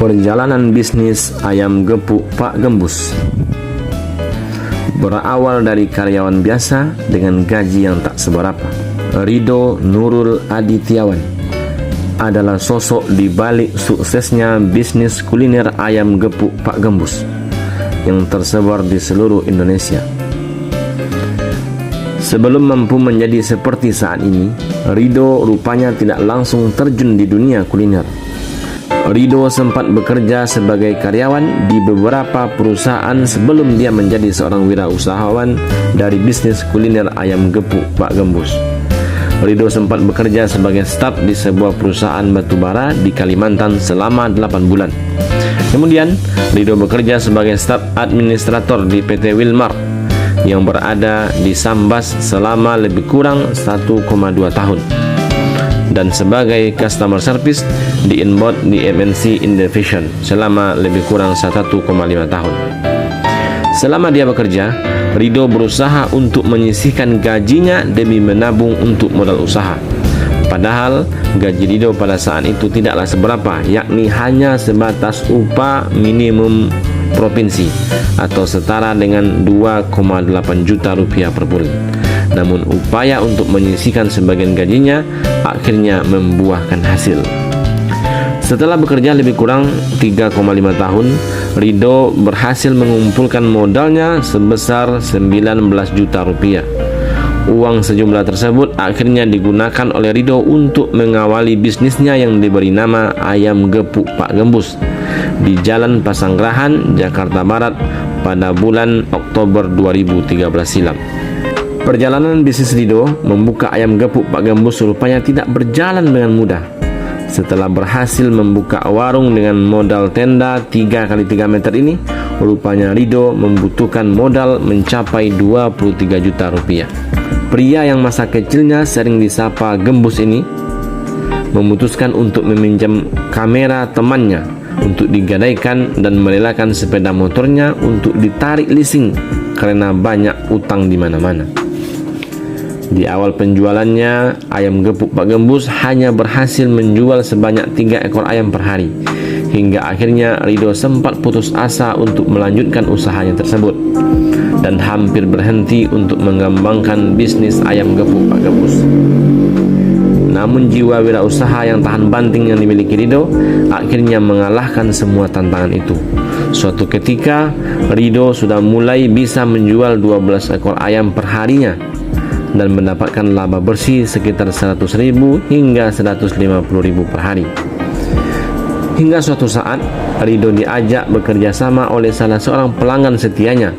Perjalanan bisnis ayam gepuk Pak Gembus. Berawal dari karyawan biasa dengan gaji yang tak seberapa, Ridho Nurul Adityawan adalah sosok di balik suksesnya bisnis kuliner ayam gepuk Pak Gembus yang tersebar di seluruh Indonesia. Sebelum mampu menjadi seperti saat ini, Ridho rupanya tidak langsung terjun di dunia kuliner. Ridho sempat bekerja sebagai karyawan di beberapa perusahaan sebelum dia menjadi seorang wirausahawan dari bisnis kuliner ayam gepuk Pak Gembus. Ridho sempat bekerja sebagai staf di sebuah perusahaan batubara di Kalimantan selama 8 bulan. Kemudian, Ridho bekerja sebagai staf administrator di PT Wilmar yang berada di Sambas selama lebih kurang 1,2 tahun. Dan sebagai customer service di Inbound di MNC Indovision selama lebih kurang 1,5 tahun. Selama dia bekerja, Ridho berusaha untuk menyisihkan gajinya demi menabung untuk modal usaha. Padahal gaji Ridho pada saat itu tidaklah seberapa, yakni hanya sebatas upah minimum provinsi atau setara dengan 2,8 juta rupiah per bulan. Namun upaya untuk menyisihkan sebagian gajinya akhirnya membuahkan hasil. Setelah bekerja lebih kurang 3,5 tahun, Ridho berhasil mengumpulkan modalnya sebesar 19 juta rupiah. Uang sejumlah tersebut akhirnya digunakan oleh Ridho untuk mengawali bisnisnya yang diberi nama Ayam Gepuk Pak Gembus di Jalan Pasanggerahan, Jakarta Barat pada bulan Oktober 2013 silam. Perjalanan bisnis Ridho membuka Ayam Gepuk Pak Gembus rupanya tidak berjalan dengan mudah. Setelah berhasil membuka warung dengan modal tenda 3x3 meter ini, rupanya Ridho membutuhkan modal mencapai 23 juta rupiah. Pria yang masa kecilnya sering disapa Gembus ini memutuskan untuk meminjam kamera temannya untuk digadaikan dan merelakan sepeda motornya untuk ditarik leasing karena banyak utang di mana-mana. Di awal penjualannya, ayam gepuk Pak Gembus hanya berhasil menjual sebanyak 3 ekor ayam per hari. Hingga akhirnya Ridho sempat putus asa untuk melanjutkan usahanya tersebut dan hampir berhenti untuk mengembangkan bisnis ayam gepuk Pak Gembus. Namun jiwa wirausaha yang tahan banting yang dimiliki Ridho akhirnya mengalahkan semua tantangan itu. Suatu ketika, Ridho sudah mulai bisa menjual 12 ekor ayam per harinya dan mendapatkan laba bersih sekitar 100.000 hingga 150.000 per hari. Hingga suatu saat, Ridho diajak bekerja sama oleh salah seorang pelanggan setianya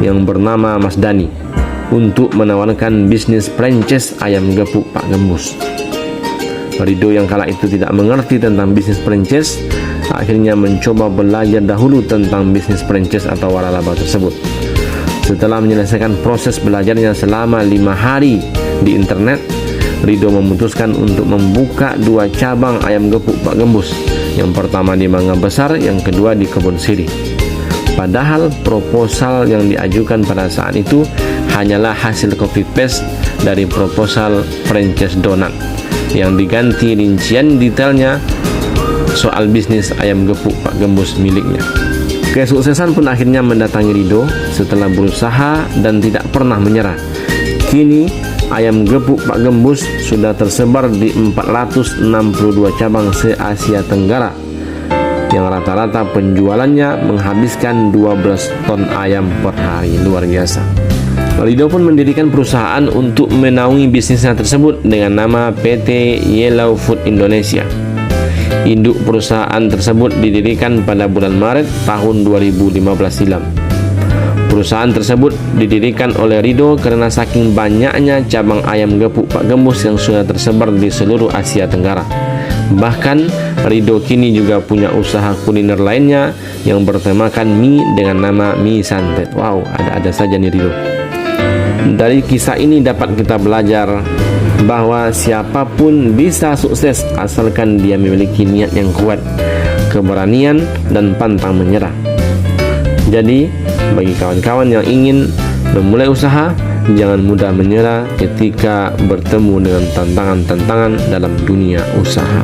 yang bernama Mas Dani untuk menawarkan bisnis franchise ayam gepuk Pak Gembus. Ridho yang kala itu tidak mengerti tentang bisnis franchise, akhirnya mencoba belajar dahulu tentang bisnis franchise atau waralaba tersebut. Setelah menyelesaikan proses belajarnya selama 5 hari di internet, Ridho memutuskan untuk membuka 2 cabang ayam gepuk Pak Gembus. Yang pertama di Mangga Besar, yang kedua di Kebon Sirih. Padahal proposal yang diajukan pada saat itu hanyalah hasil copy paste dari proposal franchise donat yang diganti rincian detailnya soal bisnis ayam gepuk Pak Gembus miliknya. Kesuksesan pun akhirnya mendatangi Ridho setelah berusaha dan tidak pernah menyerah. Kini ayam gepuk Pak Gembus sudah tersebar di 462 cabang se-Asia Tenggara yang rata-rata penjualannya menghabiskan 12 ton ayam per hari. Luar biasa. Ridho pun mendirikan perusahaan untuk menaungi bisnisnya tersebut dengan nama PT Yellow Food Indonesia. Induk perusahaan tersebut didirikan pada bulan Maret tahun 2015 silam. Perusahaan tersebut didirikan oleh Ridho karena saking banyaknya cabang ayam gepuk Pak Gembus yang sudah tersebar di seluruh Asia Tenggara. Bahkan Ridho kini juga punya usaha kuliner lainnya yang bertemakan mie dengan nama Mie Santet. Wow, ada-ada saja nih Ridho. Dari kisah ini dapat kita belajar bahwa siapapun bisa sukses asalkan dia memiliki niat yang kuat, keberanian, dan pantang menyerah. Jadi, bagi kawan-kawan yang ingin memulai usaha, jangan mudah menyerah ketika bertemu dengan tantangan-tantangan dalam dunia usaha.